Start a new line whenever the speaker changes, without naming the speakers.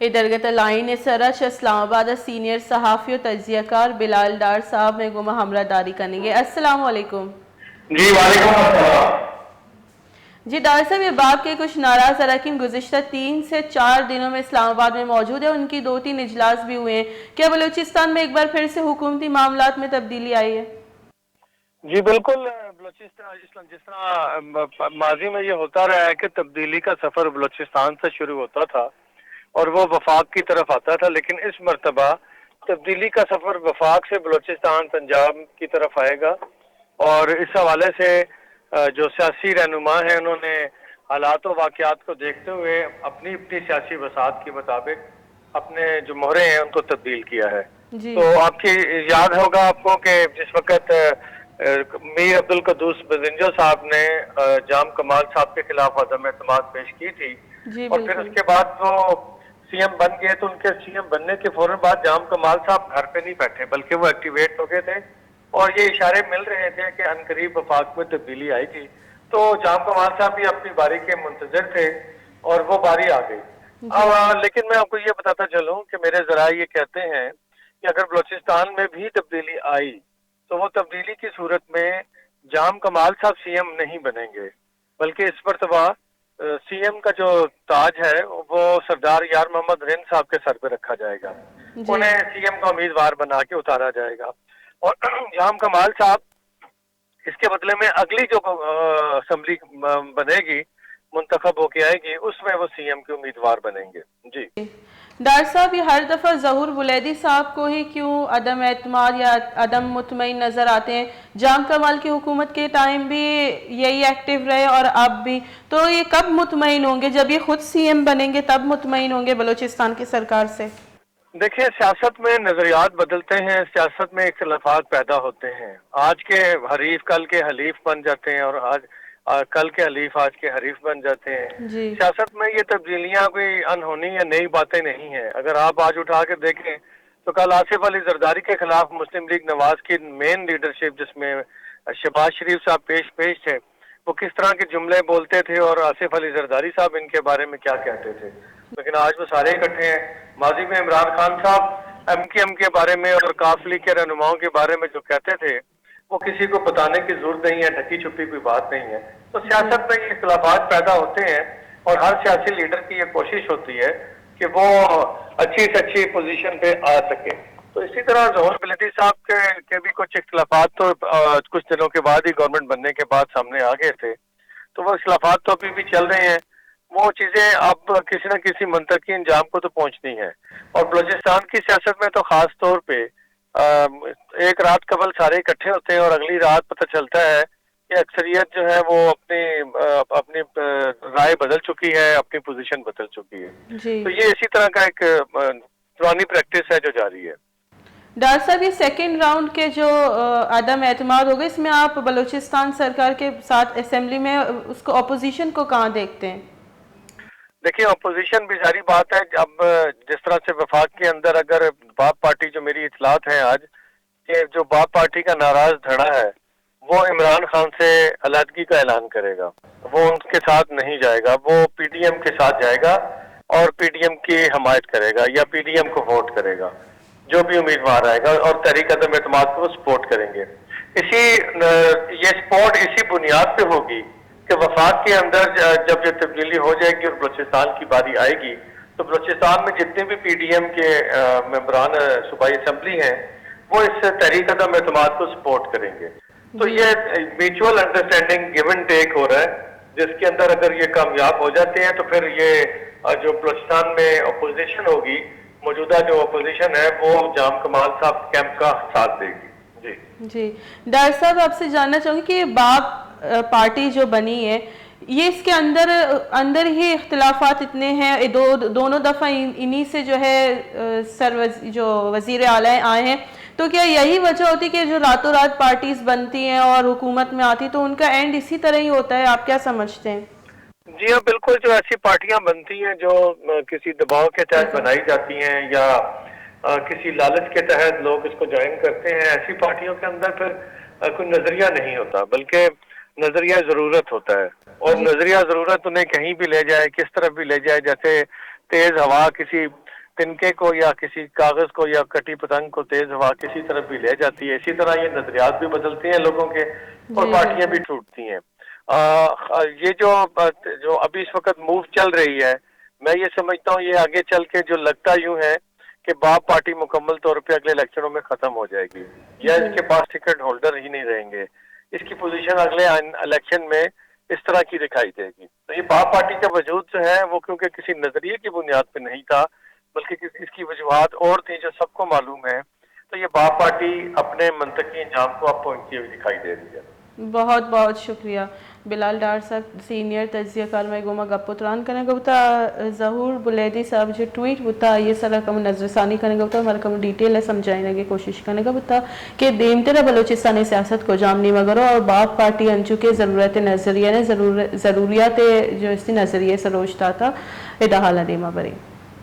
इधर line सरच Islamabad senior सहाफ़ी और तजियाकार बिलाल डार साहब में गुमा हमरादारी करेंगे। अस्सलाम वालेकुम।
जी वालेकुम अस्सलाम।
जी डार साहब, ये बाप के कुछ नाराज़ अरकान गुज़िश्ता 3 से 4 दिनों में इस्लामाबाद में मौजूद है, उनकी 2-3 इजलास भी हुए हैं। क्या बलूचिस्तान में एक बार फिर से हुकूमती मामलात में तब्दीली आई है?
जी बिल्कुल, बलूचिस्तान जिस तरह माजी में ये होता रहा है कि तब्दीली का सफर बलूचिस्तान से शुरू होता था और वो वफाक की तरफ आता था, लेकिन इस मर्तबा तब्दीली का सफर वफाक से बलूचिस्तान पंजाब की तरफ आएगा। और इस हवाले से जो सियासी रहनुमा है उन्होंने हालात व वाक़यात को देखते हुए अपनी अपनी सियासी वसात के मुताबिक अपने जो मोहरे हैं उनको तब्दील किया है।
जी
तो आपकी याद होगा आपको कि जिस वक्त मीर अब्दुल कद्दूस बजिंजो साहब ने जाम कमाल साहब के खिलाफ अदम एतमाद पेश की थी
जी
और फिर
बिल्कुल।
उसके बाद वो सीएम बन गए, तो उनके सीएम बनने के फौरन बाद जाम कमाल साहब घर पे नहीं बैठे बल्कि वो एक्टिवेट हो गए थे और ये इशारे मिल रहे थे कि अनकरीब वफाक में तब्दीली आएगी। तो जाम कमाल साहब भी अपनी बारी के मुंतजर थे और वो बारी आ गई।
जी
लेकिन मैं आपको ये बताता चलूं कि मेरे जरा ये कहते हैं कि अगर बलूचिस्तान में भी तब्दीली आई तो वो तब्दीली की सूरत में जाम कमाल साहब सीएम नहीं बनेंगे, बल्कि इस मरतबा सीएम का जो ताज है वो सरदार यार मोहम्मद रिंद साहब के सर पे रखा जाएगा।
जी
उन्हें सीएम का उम्मीदवार बना के उतारा जाएगा और जाम कमाल साहब इसके बदले में अगली जो असेंबली बनेगी, मुंतखब होके आएगी, उसमें वो सीएम के उम्मीदवार बनेंगे। जी
डार साहब, ये हर दफ़ा ज़हूर बुलैदी साहब को ही क्यों अदम एतमाद या अदम मुतमईन नज़र आते हैं? जाम कमाल की हुकूमत के टाइम भी यही एक्टिव रहे और अब भी, तो ये कब मुतमईन होंगे? जब ये खुद सीएम बनेंगे तब मुतमईन होंगे बलूचिस्तान की सरकार से?
देखिए, सियासत में नजरियात बदलते हैं, सियासत में इख्तिलाफात पैदा होते हैं। आज के हरीफ कल के हलीफ बन जाते हैं और कल के हलीफ आज के हरीफ बन जाते हैं।
जी
सियासत में ये तब्दीलियां कोई अनहोनी या नई बातें नहीं है। अगर आप आज उठा के देखें तो कल आसिफ अली जरदारी के खिलाफ मुस्लिम लीग नवाज की मेन लीडरशिप, जिसमें शहबाज शरीफ साहब पेश थे, वो किस तरह के जुमले बोलते थे और आसिफ अली जरदारी साहब इनके बारे में क्या कहते थे। लेकिन आज वो सारे इकट्ठे हैं। माजी में इमरान खान साहब एमकेएम के बारे में और काफ लीग के रहनुमाओं के बारे में जो कहते थे वो किसी को बताने की जरूरत नहीं है, ढकी छुपी कोई बात नहीं है। तो
जी
सियासत में ये इख्तिलाफात पैदा होते हैं और हर सियासी लीडर की ये कोशिश होती है कि वो अच्छी से अच्छी पोजीशन पे आ सके। तो इसी तरह ज़हूर बुलैदी साहब के भी कुछ इख्तिलाफात तो कुछ दिनों के बाद ही गवर्नमेंट बनने के बाद सामने आ गए थे, तो वो इख्तिलाफात तो अभी भी चल रहे हैं। वो चीजें अब किसी न किसी मंतकी अंजाम को तो पहुंचनी है। और बलूचिस्तान की सियासत में तो खास तौर पे एक रात कबल सारे इकट्ठे होते हैं और अगली रात पता चलता है कि अक्सरियत जो है वो अपनी राय बदल चुकी है, अपनी पोजीशन बदल चुकी है।
जी
तो ये इसी तरह का एक पुरानी प्रैक्टिस है जो जारी है।
डार साहब, ये सेकेंड राउंड के जो अदम एतमाद हो गए, इसमें आप बलूचिस्तान सरकार के साथ असेंबली में उसको अपोजिशन को कहाँ देखते हैं?
देखिए, अपोजिशन भी सारी बात है। अब जिस तरह से वफाक के अंदर अगर बाप पार्टी, जो मेरी इतलात है आज कि जो बाप पार्टी का नाराज धड़ा है वो इमरान खान से अलहदगी का ऐलान करेगा, वो उनके साथ नहीं जाएगा, वो पीडीएम के साथ जाएगा और पीडीएम की हमायत करेगा या पीडीएम को वोट करेगा, जो भी उम्मीदवार आएगा, और तहरीक अदम एतमाद को सपोर्ट करेंगे। ये सपोर्ट इसी बुनियाद पे होगी कि वफाक के अंदर जब ये तब्दीली हो जाएगी और बलूचिस्तान की बारी आएगी तो बलूचिस्तान में जितने भी पीडीएम के मेंबरान सूबाई असेंबली हैं वो इस तहरीक अदम एतमाद को सपोर्ट करेंगे। तो ये mutual understanding give and take हो रहा है, जिसके अंदर अगर ये कामयाब हो जाते हैं तो फिर ये जो बलूचिस्तान में अपोजिशन होगी, मौजूदा जो अपोजिशन है वो जाम कमाल साहब कैंप का साथ देगी।
जी डार साहब, आपसे जानना चाहूँगी कि बाप पार्टी जो बनी है, ये इसके अंदर ही इख्तिलाफात इतने हैं, दोनों दफ़ा इन्हीं से जो है जो वज़ीर आला आए हैं, तो क्या यही वजह होती कि जो रातों रात पार्टीज बनती हैं और हुकूमत में आती तो उनका एंड इसी तरह ही होता है? आप क्या समझते हैं?
जी हाँ, बिल्कुल। जो ऐसी पार्टियां बनती हैं जो किसी दबाव के तहत बनाई जाती हैं या किसी लालच के तहत लोग इसको ज्वाइन करते हैं, ऐसी पार्टियों के अंदर फिर कोई नजरिया नहीं होता बल्कि नजरिया जरूरत होता है। और नजरिया जरूरत उन्हें कहीं भी ले जाए, किस तरफ भी ले जाए। जैसे तेज हवा किसी तिनके को या किसी कागज को या कटी पतंग को तेज हवा किसी तरफ भी ले जाती है, इसी तरह ये नजरियात भी बदलती हैं लोगों के और
जी
पार्टियां भी
बिल्कुल।
टूटती हैं। ये जो अभी इस वक्त मूव चल रही है, मैं ये समझता हूँ ये आगे चल के जो लगता यूं है कि बाप पार्टी मुकम्मल तौर पे अगले इलेक्शनों में खत्म हो जाएगी या
जी
इसके पास टिकट होल्डर ही नहीं रहेंगे। इसकी पोजीशन अगले इलेक्शन में इस तरह की दिखाई देगी। तो ये बाप पार्टी का वजूद जो है वो क्योंकि किसी नजरिए की बुनियाद पे नहीं था, बल्कि इसकी वजूहत और थी जो सबको मालूम है। तो ये बाप पार्टी अपने मंतकी अंजाम को अब पहुंचती हुई दिखाई दे रही है।
बहुत बहुत शुक्रिया बिलाल डार साहब सीनियर तजिया कार में गोमा गपुत्रान करने गबता जहूर बुलेदी साहब जो ट्वीट होता ये सारा कम नजरसानी करने गबता हमारा कम डिटेल है समझाने की कोशिश करने का बता कि देम तेरा बलोचिस्तानी सियासत को जामनी मगरो और बाप पार्टी अंचू के ज़रूरत नज़रिया ने ज़रूरियात जो इसी नज़रिए से रोशता था इदा हाल देमा बरी।